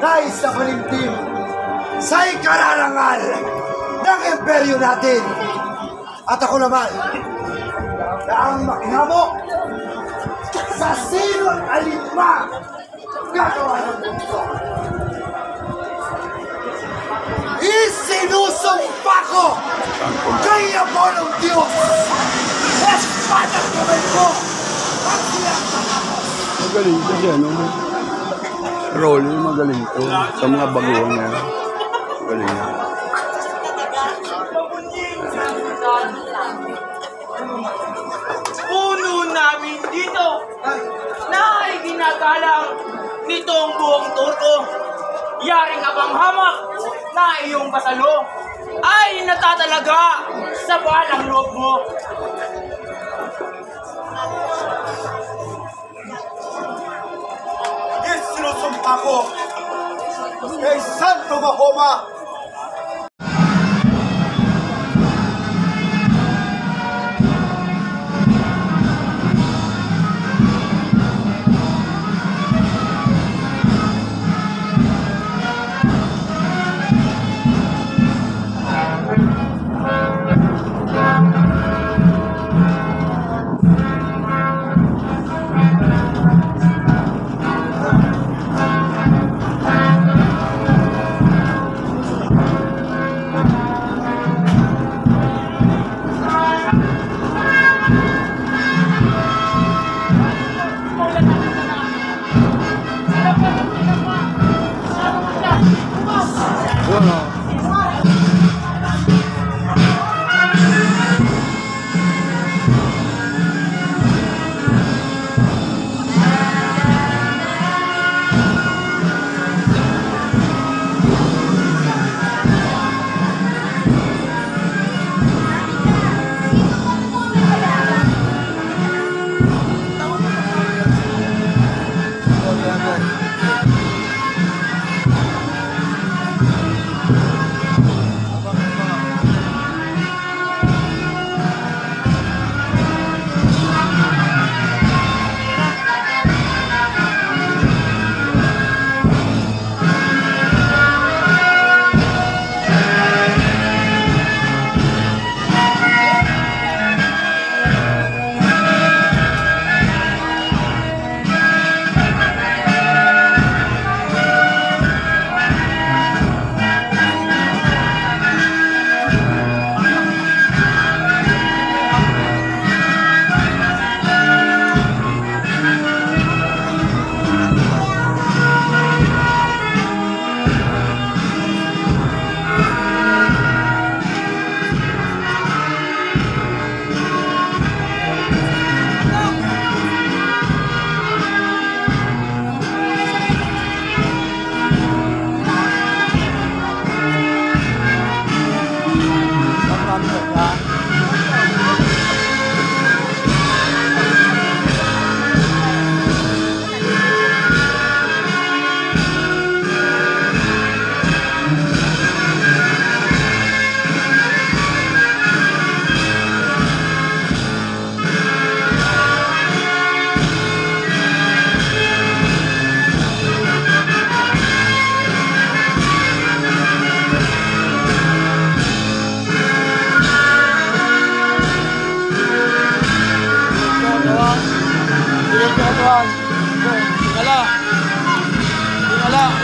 nais na palimtim sa ikararangal ng imperyo natin. At ako naman, na ang makinamo sa sino't alinma gagawa ng mundo. Isinusumpa ko kay Apolong Diyos, espadang kamay ko ang siyang matapos. Magaling kasi ano, role, magaling to sa mga baguhan niya. Magaling niya. Puno namin dito na ay ginagalang nitong buong Turko. Yaring abanghamak na iyong basalo ay natatalaga sa balang loob mo. Isinusumpa ko kay Santo Mahoma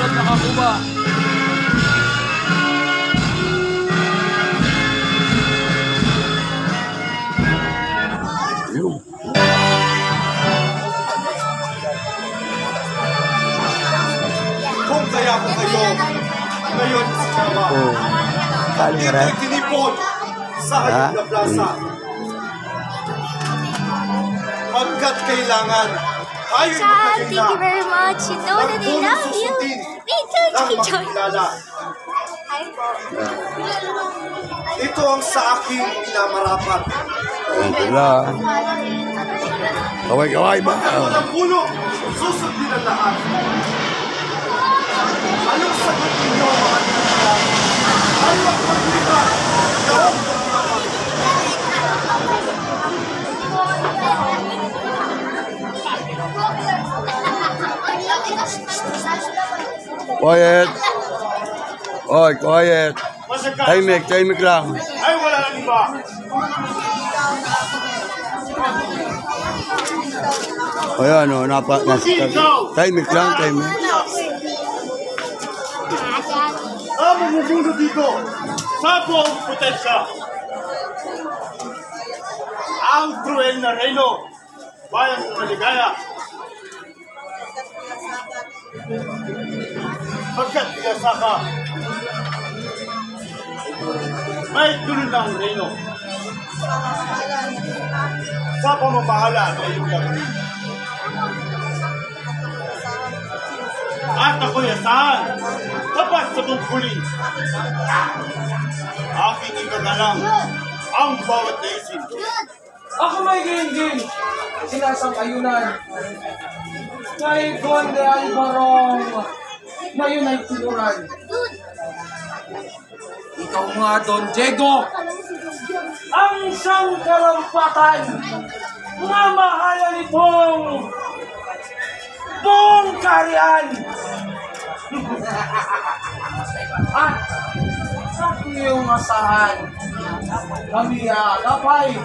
Huwag nakakuba. kung kaya ko kayo ngayon sa kama. Kaling nga rin. Tinipon sa hayop na plaza. Pagkat kailangan tayo Child, thank you very much. You know that I love you. Me too, ng Chicho. makikilala. Hi po. Ito ang sa aking pinamarapat. Ito lang. Kaway-kaway ba? Walang puno, susundin ang lahat. Anong sagot ninyo, mga tinatawag? Ano ang paglipat? Gawang paglapat. Quiet. Oy, quiet. Tahimik lang. Ay, wala nang iba. O yan, o, tahimik lang, tahimik. Ang mumugulo dito sa buong potensya. Ang cruel na reyno, bayang maligaya. Pagkat biyasa ka, may tuloy ng reyno. Sa pamapahala na iyong gagawin. At ako'y asahan, tapat sa tungkulin. Aking igagalang ang bawat naisin. Ako may gingging, sinasang-ayunan. Kay Don de Alvarong, ngayon ay tinuran. Ikaw nga, Don Diego, ang siyang kalampatan, nga mahala nitong buong karian. At sa iyong asahan, kami agapay,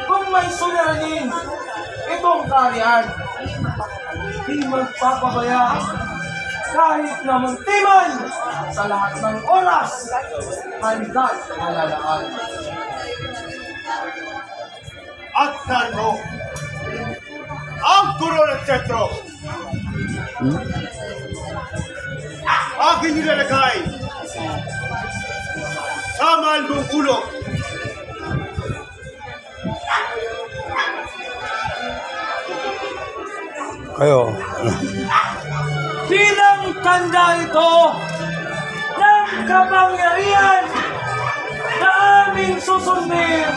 kung may suliranin itong karian, di magpapabaya kahit na muntiman sa lahat ng oras, hanggat alalaan. At narito, ang Coron at Sentro. Aking nilalagay sa malbong ulo. Kayo. Bilang tanda ito ng kapangyarihan na aming susundin,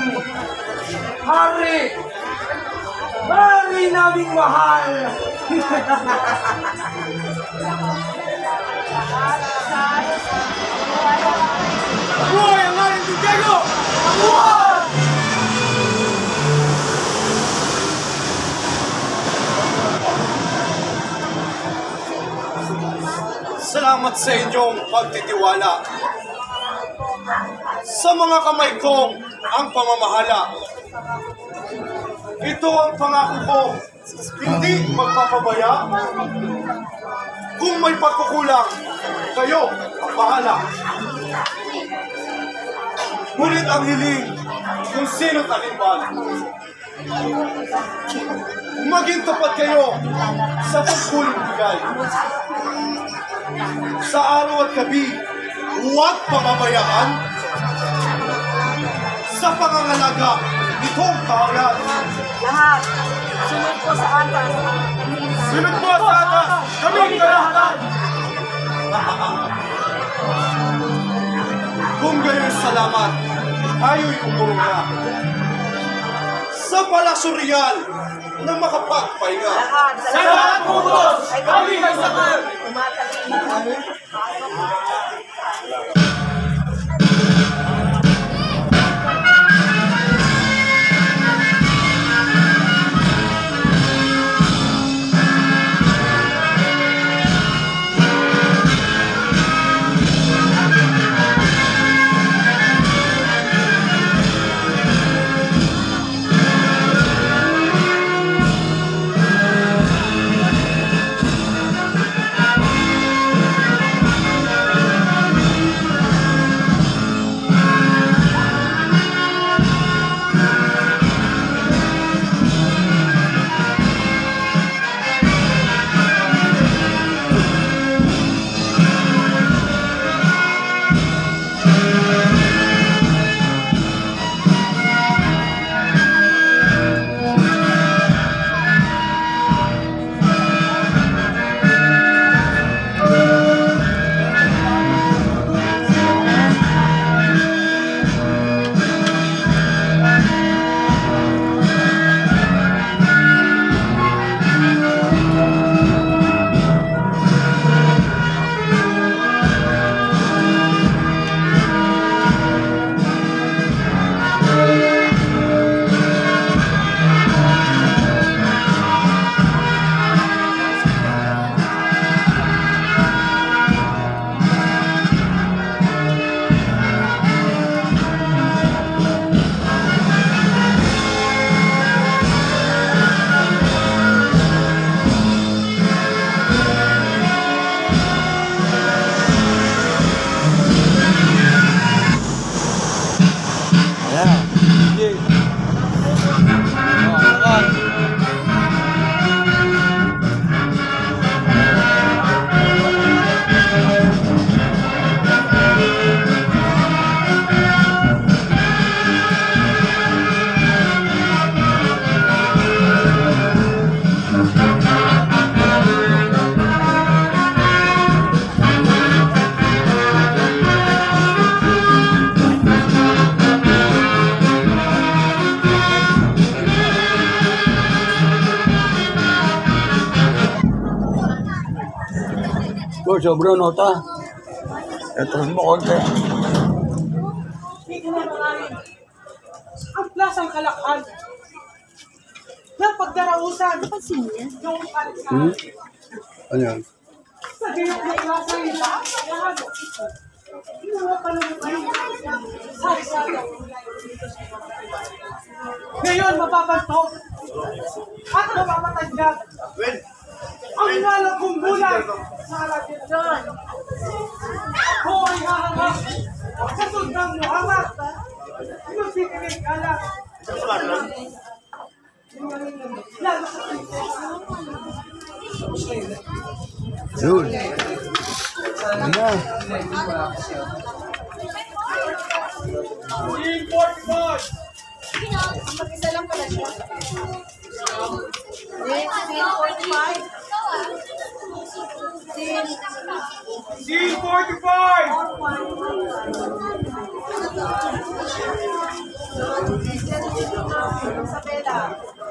Hari, Hari naming mahal. Buhay ang ating Diego! Buhay! Salamat sa inyong pagtitiwala. Sa mga kamay ko ang pamamahala. Ito ang pangako ko, hindi magpapabaya. Kung may pagkukulang, kayo ang bahala. Ngunit ang hiling kung sino't alinman. Maging tapat kayo sa tungkuling bigay. Sa araw at gabi, huwag pababayaan sa pangangalaga nitong kahayan. Lahat, sunod po sa atas. Sunod po sa atas, kaming kalahatan. Kung gayon salamat, tayo'y umurunga sa Palasyo Real na makapagpahinga. Lahat, Sa lahat ng utos, kami ay sagot. Sige. Saka. Boy, sobrang nota. Etros mo konti. Ang plasang kalakhan. Ng pagdarausan. Yung Ano yan? sa gilid ng klasang ito. Ginawa pa naman kayo. Sari-sari. Ngayon, mapapanto. At mapapatanggap. Ang ngalang kong bulan sa alagyan dyan. Ako ay hahanap sa Sultan Muhammad. Magpitinig ka lang. Lalo sa Yun. Ano? mag-isa lang pala siya. Next, 45. C45!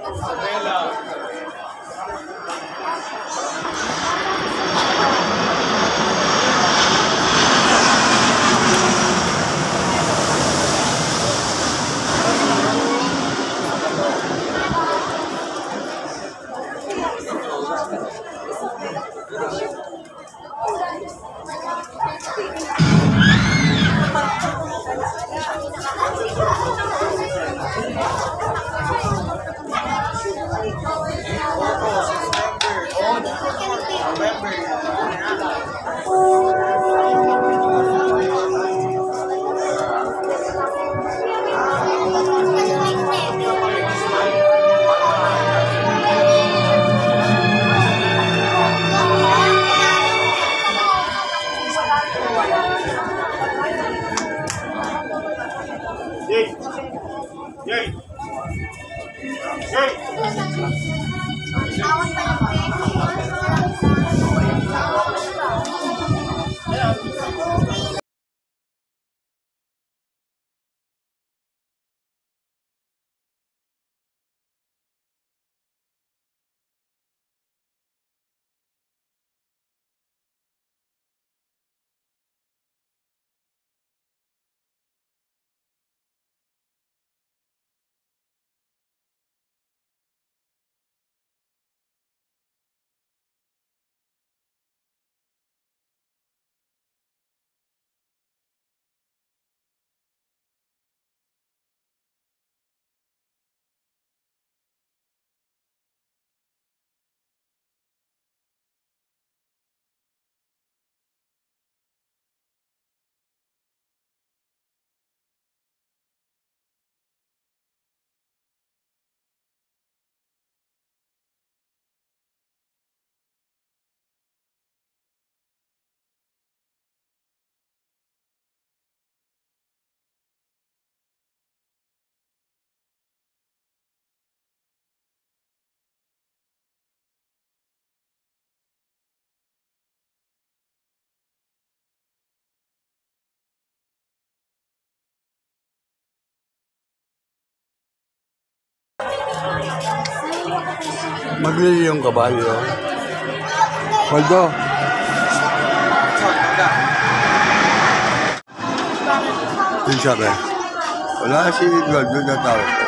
Isabela. Yay! Yay! Tawag pa lang, Maglili yung kabalyo. Waldo. Yung sabi. Wala si Waldo na tao.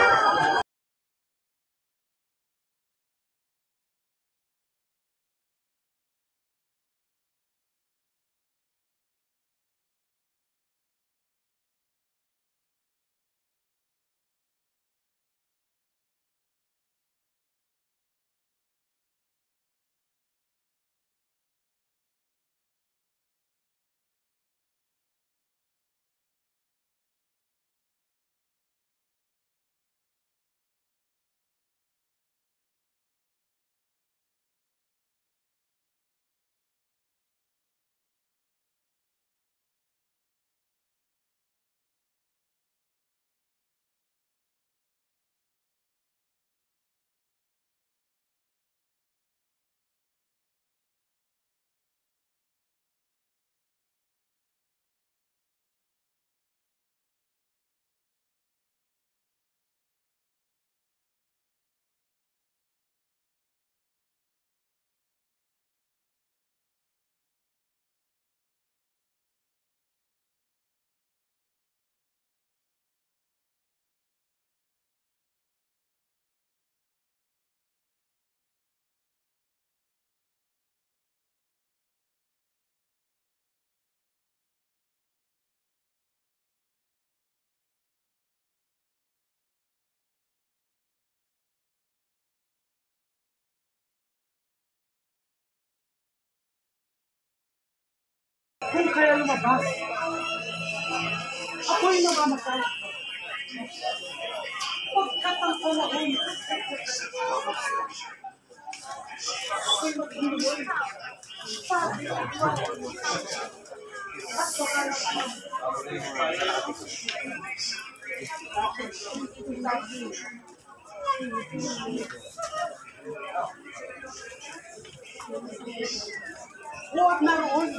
kung kaya lumabas. Ako'y namamatay. Pagkatangkol ako'y maghihiwalay. At baka huwag naroon.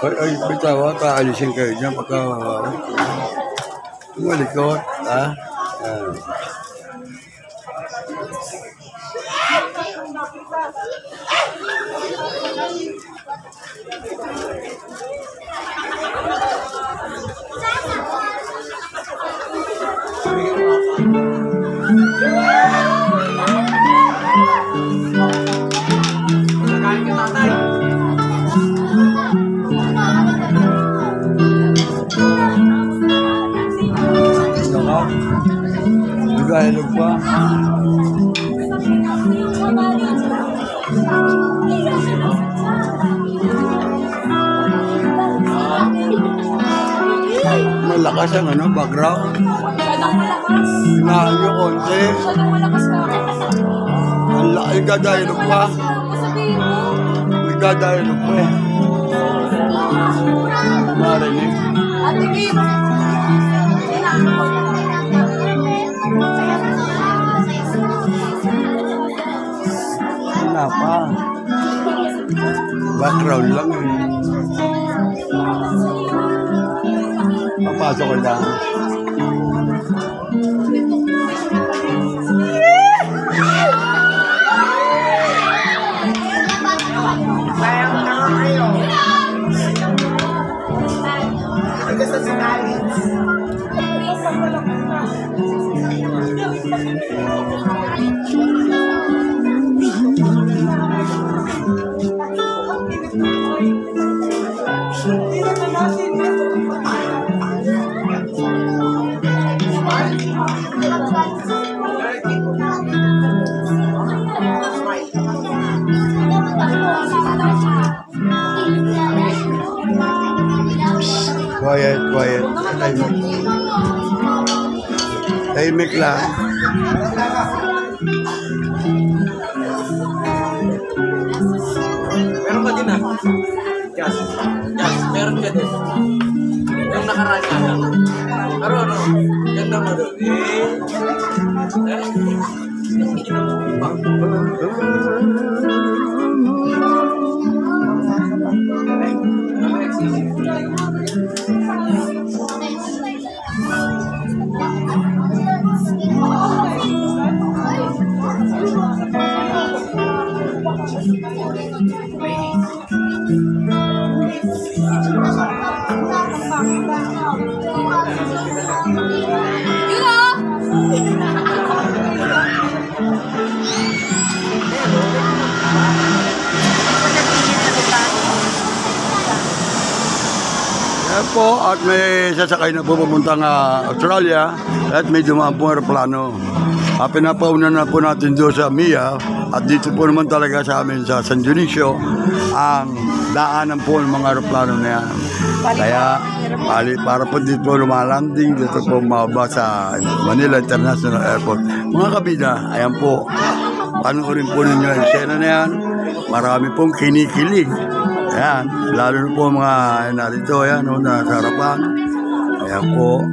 Ay, bitaw, kaalisin kayo dyan pagka malikot, ha? Yan. Nagahilog pa. Malakas ang ano, background. Hinahan nyo konti. Nagdadahilog pa. Nagdadahilog pa eh. Marinig. Wala pa. Background lang eh. Papasok ko lang. Quiet, quiet. Tahimik lang. Meron ka din ah. Yes. Yes, meron ka din. Yung nakaraan ka lang. Pero ano, ganda mo doon. Yan po, at may sasakay na po papuntang Australia at may dumaan po aeroplano. Pinapauna na po natin doon sa MIA at dito po naman talaga sa amin sa San Dionisio ang daanan po ng mga aeroplano na yan. Kaya para po dito po lumalanding dito po mababa sa Manila International Airport. Mga kabida, ayan po, panoorin po ninyo yung sena na yan. Marami pong kinikilig. Ayan, lalo na po mga narito, ayan, no, nasa harapan. Ayan po.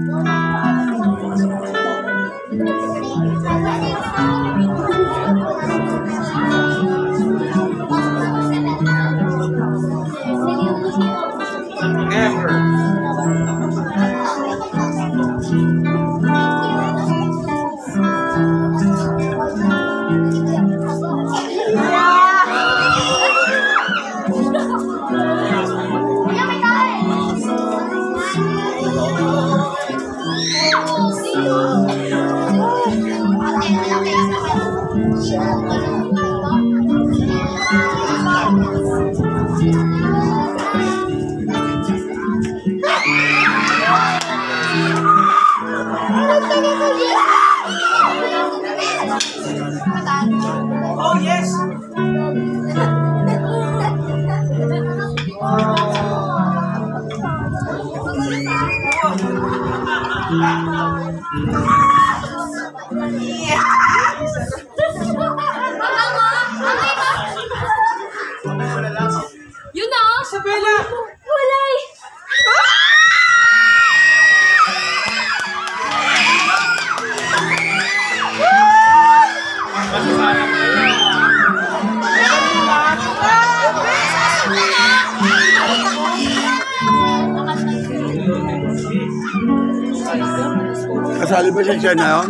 Oh, yes! Yun na! Isabela! Kulay! Kasali ba siya na yun?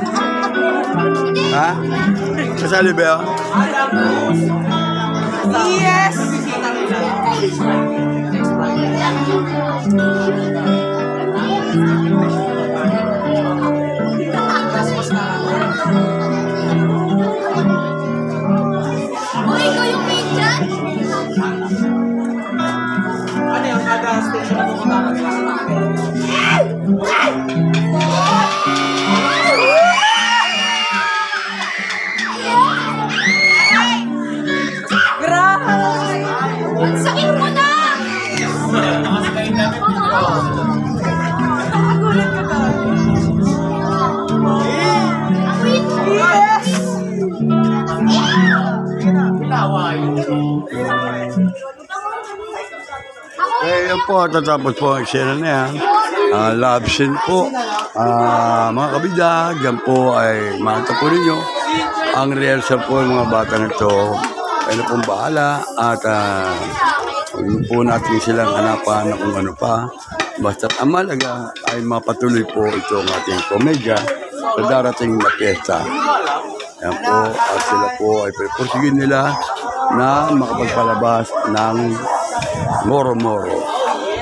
Ha? Kasali ba yun? Yes! Oh, ikaw yung main dyan? Ano yung kada station na pupunta natin? Ang sakit mo na! Nakagulat ka ba? Yes! Laway. Yan po, tatapos po ang eksena na yan. Love scene po. Mga kabidag, yan po ay makita po ninyo. Ang rehearsal po ng mga bata nito ay na pong bahala at huwag po natin silang hanapan na kung ano pa. Basta't ang malaga ay mapatuloy po itong ating komedya sa darating na piyesta. Yan po, at sila po ay pursigin nila na makapagpalabas ng moro-moro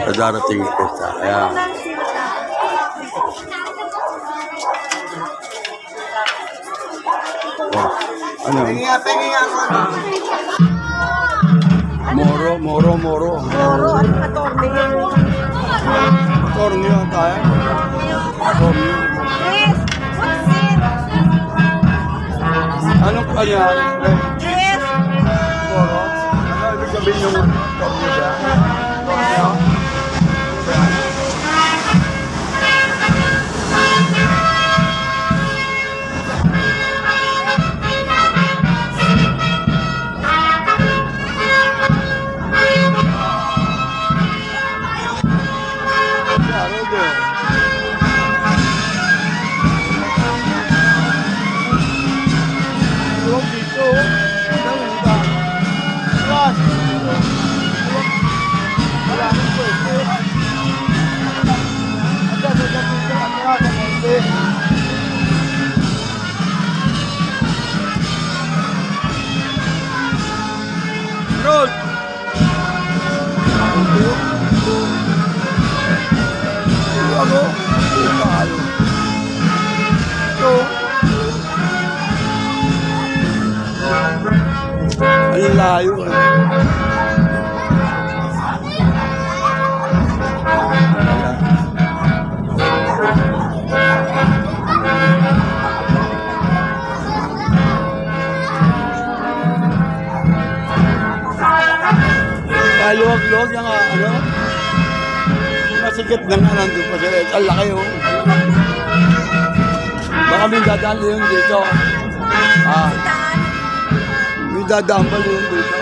sa darating na piyesta. Ayan. Oh, ano? Tingin nga ako. Moro. Moro, ano ka, Torne? Torneo tayo. Torneo. Chris, what's it? Anong kanya? Chris! Moro? Ano ibig sabihin yung torneo siya? Torneo? Roll! Ako? Palo. Ito. Ang layo eh. Luwag-luwag yung ano? Masikip na nga nandun pa siya. Ang laki oh. Baka may dadaan yun dito. May dadaan pa yun dito.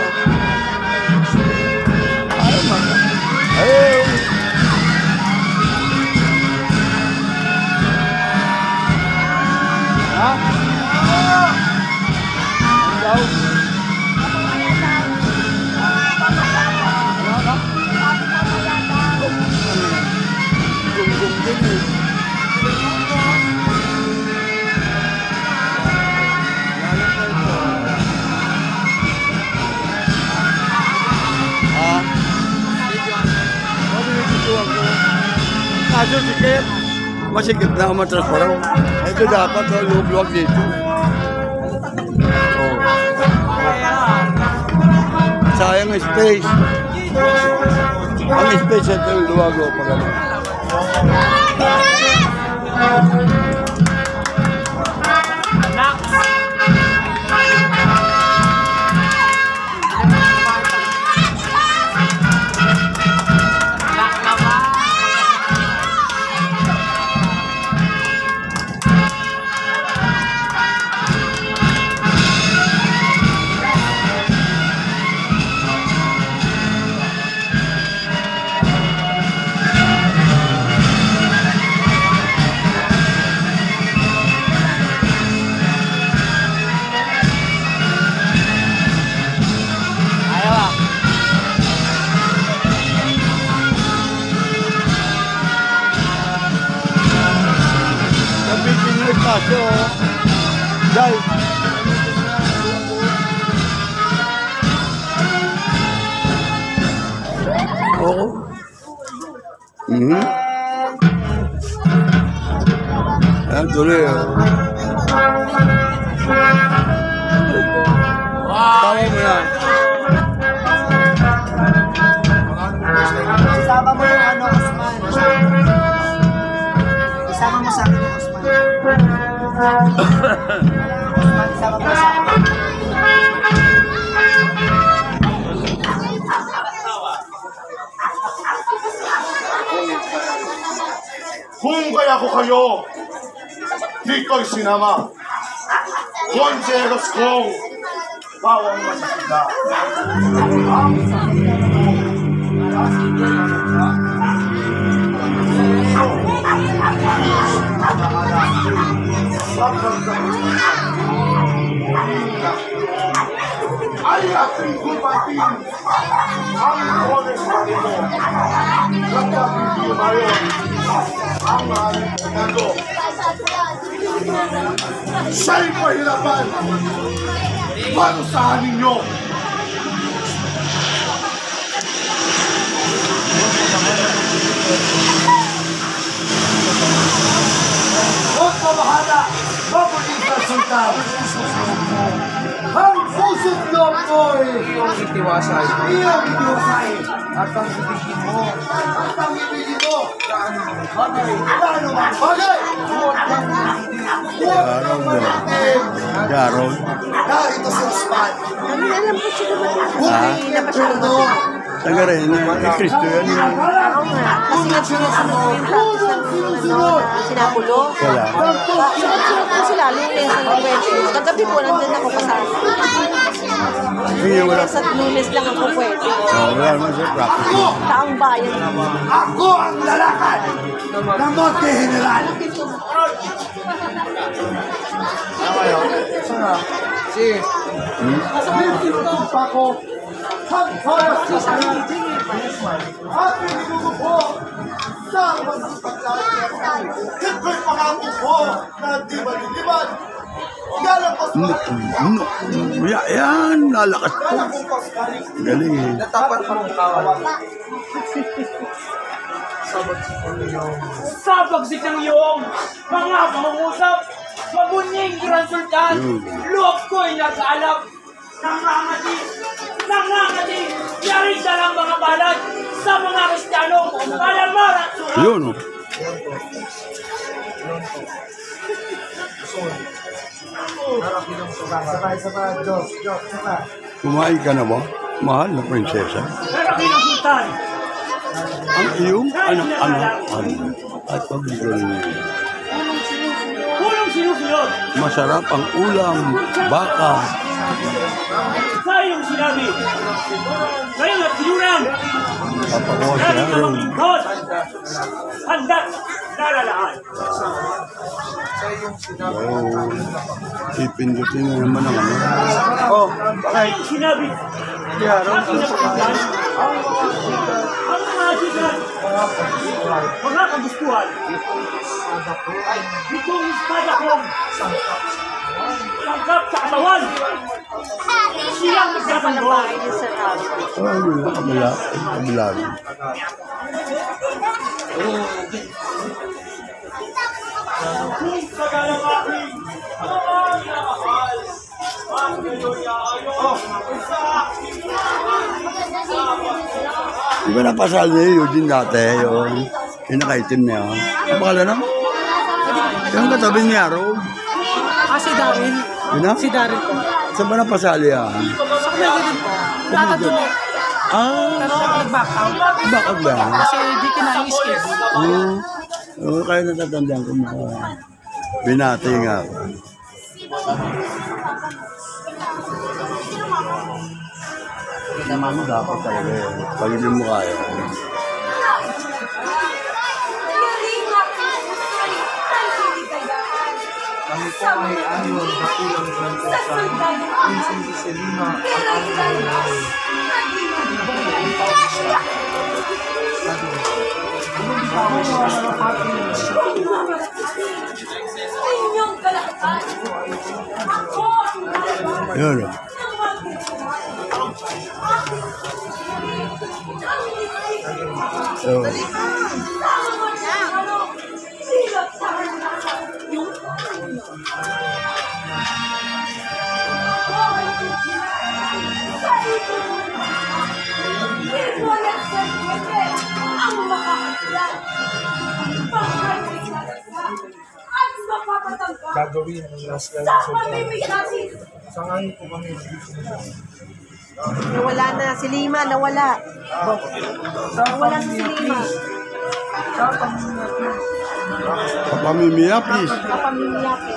Ayaw man. Ayaw. Ha? Ang daw. Gunggong din eh. Lalo pa ito. kaso sikip. Masikip na umatras pa raw. Ito dapat, luwag dito. Oh. Sayang ang space. Ang space ito yung luwag o pag ano. Kaso, dahil oo. Ayan, tuloy. Tawa mo yan. Isama mo yung ano, Osman. Isama mo sa akin, Osman. Osman, isama mo sa akin. Kung kaya ko kayo, di ko'y sinama. Konseros kong bawang masisida. Ay aking kumpatin ang oras mo. Kapag hindi mayon ang aming mundo. Siya'y pahirapan. Parusahan ninyo. Huwag mabahala, Mabuting Sultan. Ang puso't loob ko'y iyong itiwasay. Iyong itiwasay. At ang ibigin mo. At ang ibigin mo. Gaano mang bagay. Garaw na. Garaw. Narito si Osman. Alam ko siya ba? Bumili na masyado. Taga rin, Kristo yan. Oo nga. Kasi nagsinusunod yung practice ng ano, sinapulo. Wala. Sunod-sunod ko sila, lunes ang pwede. Kagabi po, nandun ako kasama. Hindi, wala. Lunes at lunes lang ako pwede. Wala naman siya practice. Taong bayan. Ako ang lalakad ng Monte General. Pinutong pa ko ang oras sa at pinutupo sa masipaglaan. Ito'y pangako ko na di maliliban. Galampas mo. Yan, lalakas po. Galing eh. Tapat pa ng kawan. Sabagsik ng iyong mga pangungusap, mabunying Grand Sultan, loob ko'y nag-aalap, nangangati, yaring dalang mga balad sa mga Kristiyanong malamar at surat. Yun oh. Sabay, Diyos, sabay. Kumain ka na ba? Mahal na prinsesa. Pero bilang Sultan, Ang iyong anak-anak at pagbigaling. punong sinusunod Masarap ang ulam, baka. sa iyong sinabi. Ngayon at sinuran, Papakuha siya galing na rin. maglingkod, handa't nalalaan. Ipindutin na naman ang ano. Oh, bakit? Sinabi, aking napakinggan, ang mga sigan, mga kagustuhan, itong espada kong, tangkap sa katawan, siyang magkatanggol. Ay, kabila. Kabila. aking mga minamahal. At ngayon ayon sa aking Di ba napasal niya yung Eugene dati, yung nakaitim niya? Ang pangalan na? Yung katabi niya, Ro? Si Daryl. Yun na? Si Daryl po. Saan ba napasal yan? Sa kanya din po. Tatatuloy. Pero nag-back out. Bakit ba? Kasi di kinain schedule. Oo, kaya natatandaan ko mo. Binati nga ako. Naman dapat talaga yun. Pag hindi mo kaya. Kami po ay ayon na ilang grantosa. Minsan si Selima ang aming nanay. Yun. So, Gagawin ang last line ng sultan. Sangayon po kami. Nawala na. Si Lima, nawala. Nawala na si Lima. kapamimia, please. Kapamilya po.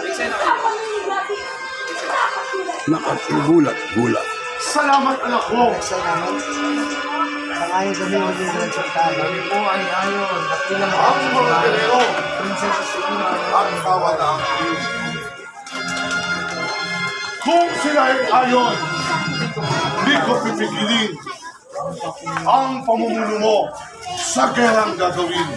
Nakatigulat, gulat. salamat anak ko. Salamat. Sangayon kami huwag yung ng sultan. Kami po ay ayon na ilang Ang mga ganito Prinsesa Selima at bawat ang kung sila ay ayon, di ko pipigilin ang pamumuno mo sa gerang gagawin.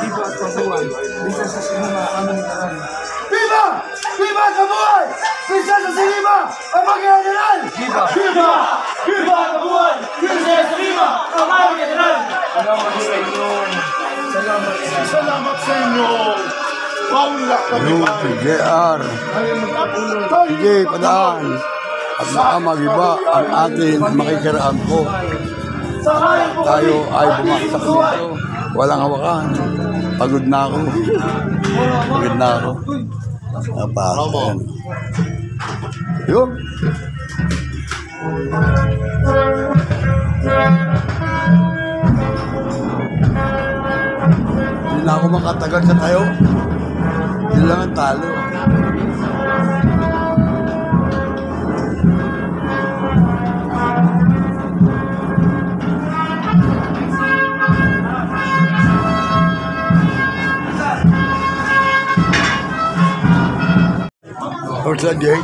Diba at pagbuhay. Prinsesa Selima ang aming naran. Viva! Viva kabuhay! Prinsesa Selima ang mga general! Viva! Viva! Viva kabuhay! Prinsesa Selima ang mga general! Salamat sa inyo. Salamat sa inyo. Salamat sa inyo! Paula kami Yung ay JR. Ayaw magpatuloy. Sige, padaan. At baka magiba ang ating makikiraan po. Tayo ay bumaksak dito. Walang hawakan. Pagod na ako. Pagod na ako. Napasok. Yun. Hindi na ako makatagal sa tayo. Yun lang ang talo. Or sa day.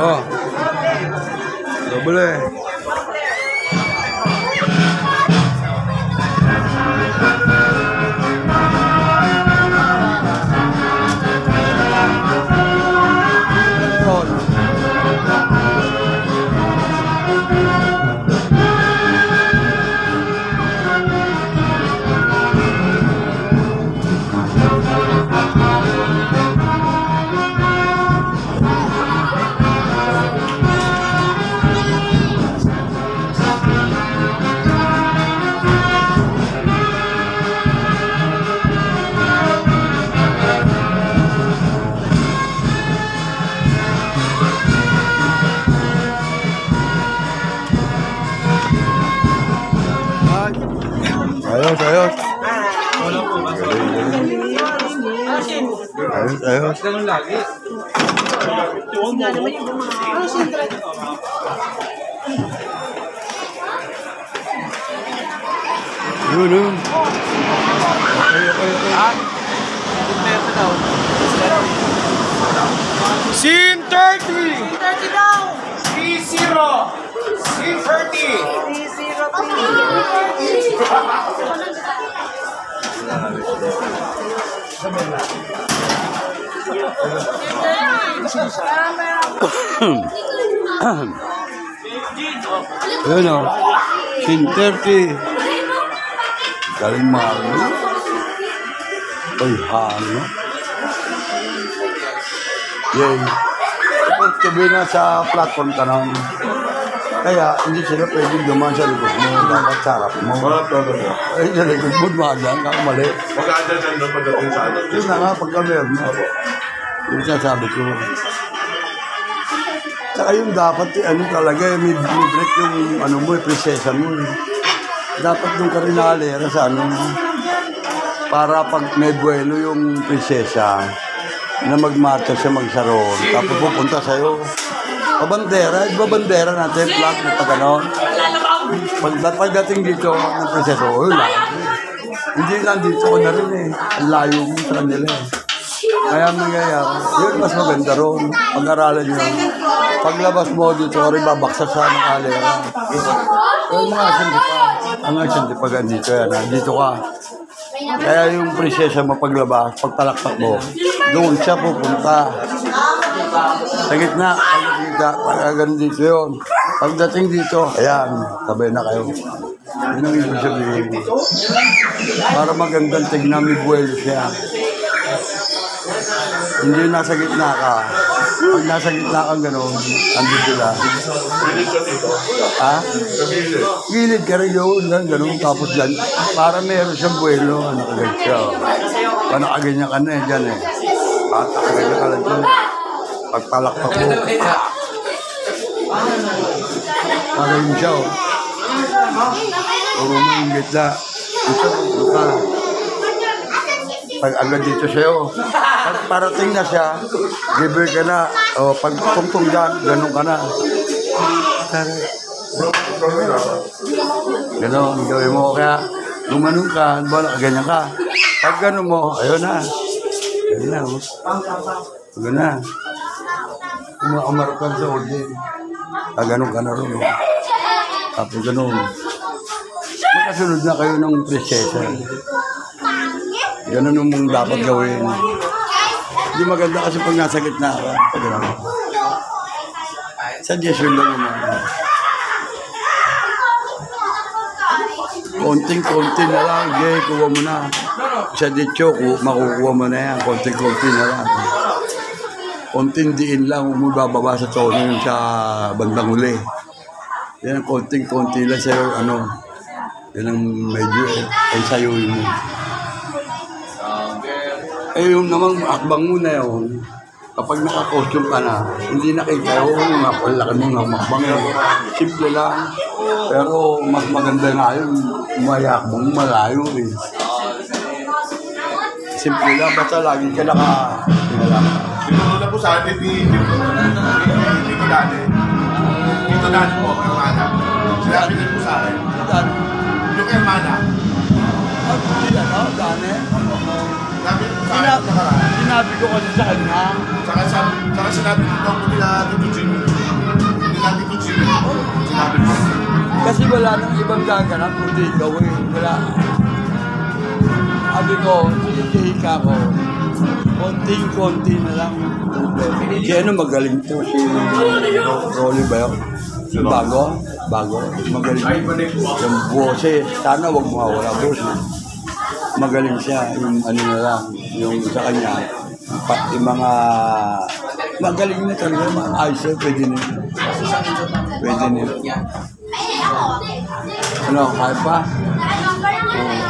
Oh. Doble. Ayos, ayos. Ayos, ayos. Ganun lagi. Yun, yun. Okay, okay, okay. Scene 30! 30 daw! 3-0! Scene 30! Ayun o. Scene 30. Galing Marlo. Ay, hano. Yay. Tapos sabi na sa platform ka nun. Kaya hindi sila pwedeng dumaan sa likod mo. Dapat sarap mo. Ay, sa likod mo, dumadaan ka, mali. Magkadaan na pagdating sa atin. Yun na nga, pagka-meron mo. Yung sasabi ko. Saka yung dapat, ano talaga, may break yung ano mo, prinsesa mo. Dapat doon ka rin nakalera sa ano. Para pag may buwelo yung prinsesa, na magmarcha siya magsaroon, tapos pupunta sa'yo. Pabandera, ibabandera natin, flag na pag-ganon. Pagdating dito ng prinsesa, oh, lang. Hindi nandito ko na rin eh. Ang layo mo sa kanila eh. Kaya mangyayari, yun mas maganda ron. Pag-aralan nyo. Paglabas mo dito, rin babaksak sa ng alera. Pero mga asin di pa. Ang asin di pa ganito yan. Dito ka. Kaya yung prinsesa mo paglabas, pagtalakpak mo, doon siya pupunta. Sa gitna, pag ganun dito yun. Pagdating dito, ayan, sabay na kayo. Yun ang ibig sabihin. Para magandang tignan, may buwelo siya. Hindi nasa gitna ka. Pag nasa gitna kang gano'n, andun sila. Ha? Gilid ka rin yun, gano'n. Tapos dyan, para meron siyang buwelo, ano kagad siya. Paano kaganyan ka na eh, dyan eh. Kaganyan ka lang dyan. Pagpalakpak mo. Para yun siya, oh. Puro mo yung gitna. Ito, ka. Pag agad dito sa'yo, pag parating na siya, giver ka na, o pag tungtong dyan, ganun ka na. Ganon, gawin mo, kaya lumanong ka, ganyan ka. Pag ganun mo, ayun na. Ayun na, oh. Ayun na. Umaamarap ka sa order. Ganun ka na rin, oh. Tapos ganun. Magkasunod na kayo ng prinsesa. Ganun yung dapat gawin. Hindi maganda kasi pag nasa gitna ka. Suggestion lang naman. Konting-konti na lang, Jay, kuha mo na. Sa dityo, makukuha mo na yan. Konting-konti na lang. Konting diin lang, umibababa sa tono yung sa bandang huli. Yan ang konting-konti lang sa'yo, ano. Yan ang medyo, ay sa'yo mo. Eh, yung namang akbang mo na yun, kapag naka-costume ka na, hindi nakita yun, mapalaki mo nga makbang yun. Simple lang. Pero mas maganda nga yun, umayakbang malayo eh. Simple lang, basta lagi ka naka-tingala. Dito na po sa atin, dito dati. Dito dati po, ang mana. Sinabi din po sa akin. Yung kay mana. Hindi ano, Dane. Sinabi ko sa akin, nakaraan. Sinabi ko kasi sa kanya, Saka sinabi ko ako nila Tito Jimmy. Nila Tito Jimmy. Sinabi ko. Kasi wala nang ibang gaganap kundi ikaw eh. Wala. Sabi ko, hika ko. Konting-konti na lang. Si ano magaling to? Si Rolly ba yun? Bago? Magaling. Yung boses. Sana wag mawala boses. Magaling siya. Yung ano na lang. Yung sa kanya. Yung mga magaling na talaga. Mga ayos pwede nila. Pwede nila. Ano, kaya pa?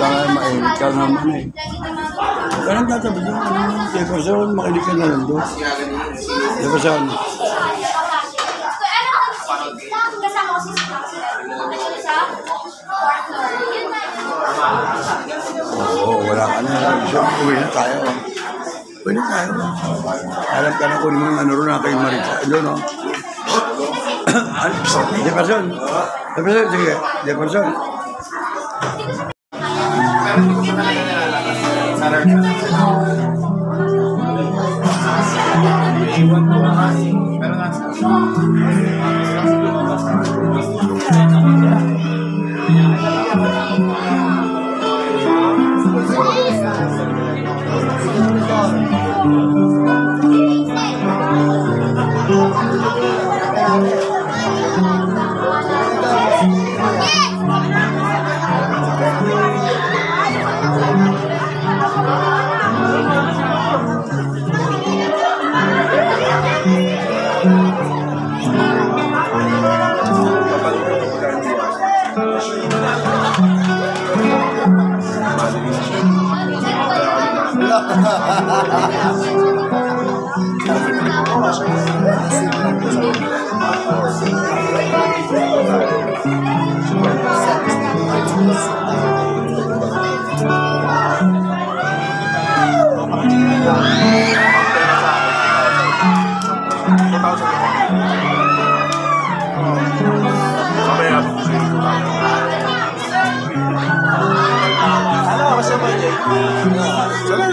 Kaya mainit ka naman eh. Kaya nang tatabi doon, Jefferson, makinig ka na lang doon. Jefferson. Oo, wala ka na. Uwi na tayo. Uwi na tayo. Alam ka na kung ano rin na kay Marita. Doon, no? Jefferson. Jefferson, sige. Jefferson. Pero hindi ko pa talaga nalalaman. Sarap ka. Iwan ko na kasi. Pero nasa.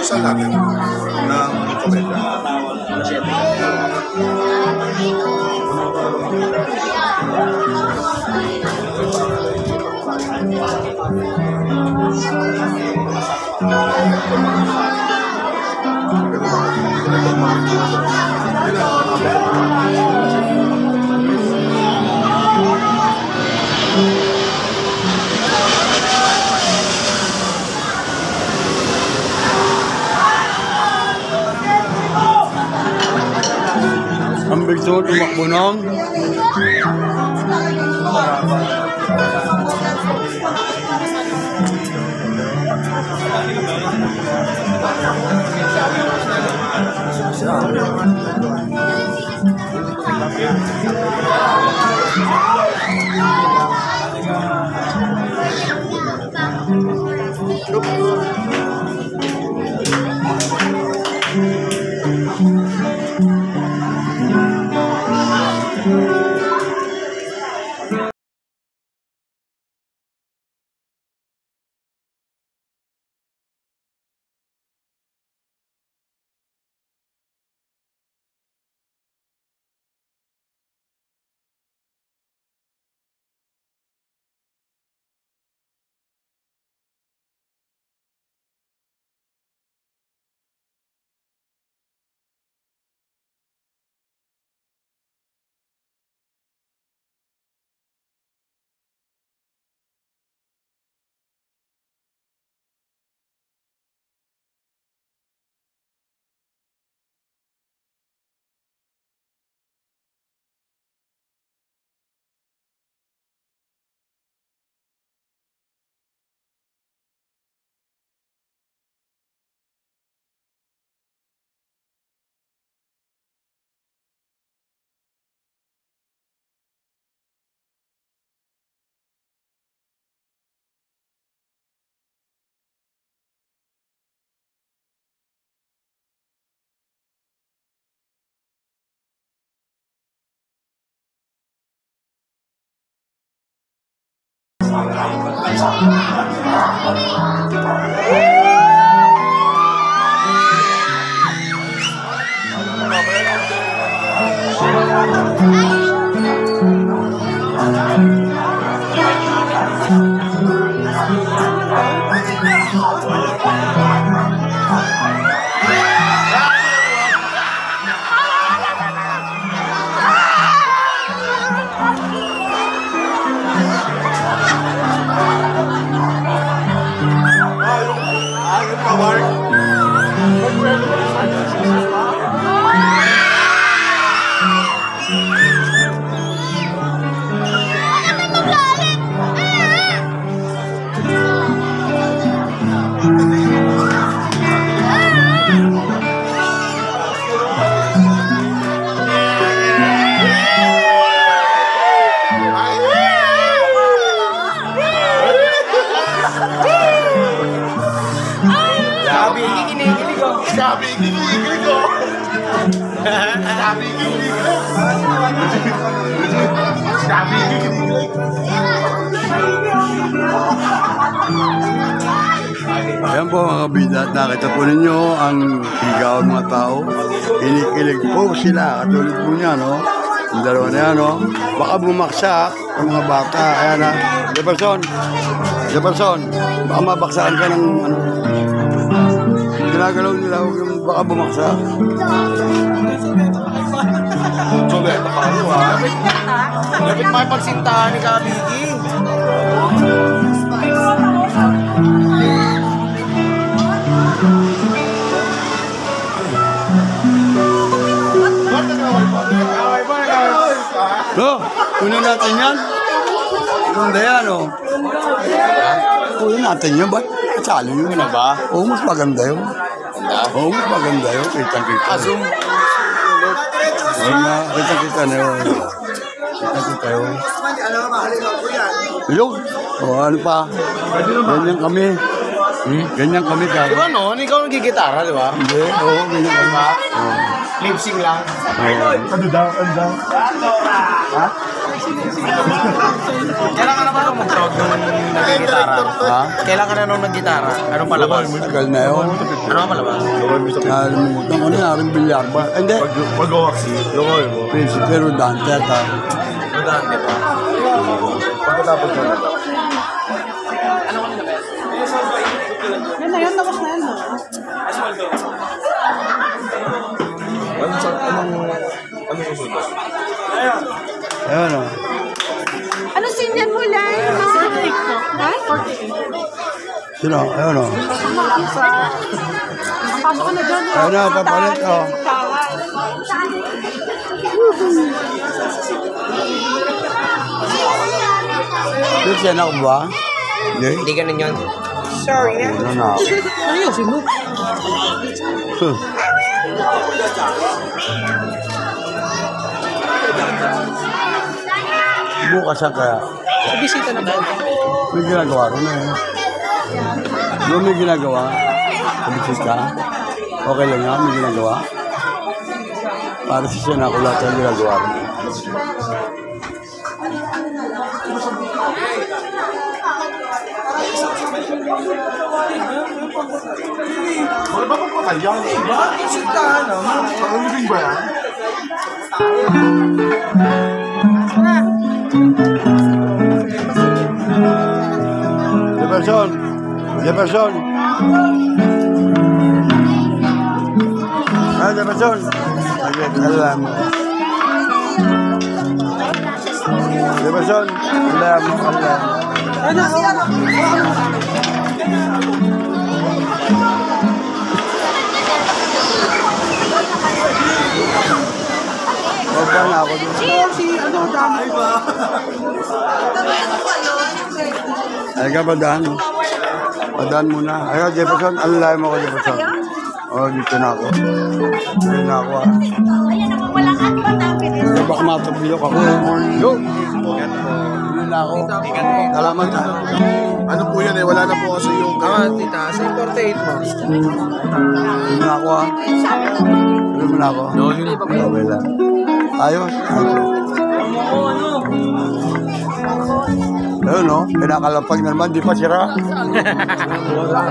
Sa natin ng komedya. Ang bigto tumakbo ng Sabi, kinikilig ko. Sabi, kinikilig ko. Sabi, kinikilig ko. Sabi, kinikilig ko. Ayan po mga kabida, nakita po ninyo ang higaw ng mga tao. Kinikilig po sila, katulad po niya, no? Yung dalawa na yan, no? Baka bumaksak ang mga bata. Ayan na. Jefferson, baka mabaksakan ka ng ano. Ginagalaw nila yung baka bumaksak. Joleta pa ako, ha? Lapit makipagsintahan ni Kabigi. No, kunin natin yan. Ganda yan, oh. Kunin natin yun, ba't kasali yun? Ano ba? Oo, mas maganda yun. Oo, mas maganda yun. Kita-kita. Zoom. Oo nga, kita-kita na yun. Kita-kita yun. Yun. O, ano pa? Ganyan kami. Ganyan kami ka. Di ba noon, ikaw nagigitara, di ba? Hindi, oo, ganyan kami. Oo. Lip sync lang. Ano daw? Kailan ka na ba mag-tawag nung nagigitara? Ha? Kailan ka na nung naggitara? Anong palabas? Tagal na yun. Ano ang palabas? Nalimutan ko na, naring bilyar ba? Hindi. Pag-owaksi. Lumoy mo. Prinsipe Rodante at Madaan, di ba? Pagkatapos mo na. Yan na yun, tapos na yan. Ano susunod? ayun o. Ano sinyan mo lang? Ha? Sino? Ayun o. Pasok ka na dyan. Ayun na, papalit o. Christian ako ba? Hindi. Hindi ganun yun. Ano na ako? Ayusin mo. Bukas ang kaya. Bisita na ba? May ginagawa rin eh. Doon may ginagawa. Kabisis ka. Okay lang yan, may ginagawa. Para sa siya na ako lahat ang ginagawa rin. Wala ba magpapalyan? Ba? Sintahan naman. Pag-alibing ba yan? Jefferson! Jefferson! Ah, Jefferson! Okay, alam mo. Jefferson! Alam mo, alam mo. Baba na ako dun. Ay ka, padaan. Padaan muna. Ay ka, Jefferson. Alalay mo ako, Jefferson. Oh, dito na ako. Dito na ako, ah. Ay, baka matabilok ako. Yo! Dito na ako. Salamat, ha. Ano po yan eh? Wala na po kasi yung... Tita, sa importate mo. Dito na ako, ha. Dito na ako. Okay lang. Ayos. Ayun, no? Kinakalapag na naman, di pa sira.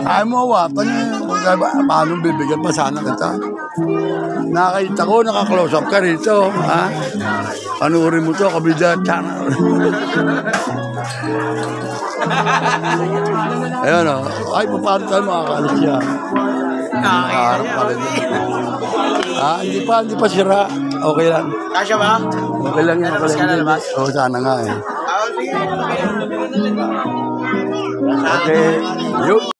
Ay mo, paano bibigyan pa sana kita? Nakita ko, naka-close up ka rito. Ha? Panuorin mo to, Kabida Channel. Ayan o. Ay, paano tayo makakalis siya? Nakaharap pa rin. Hindi pa sira. Okay lang. Kasya ba? Okay lang yan. Okay lang yan. Oo, sana nga eh. Okay. Yup.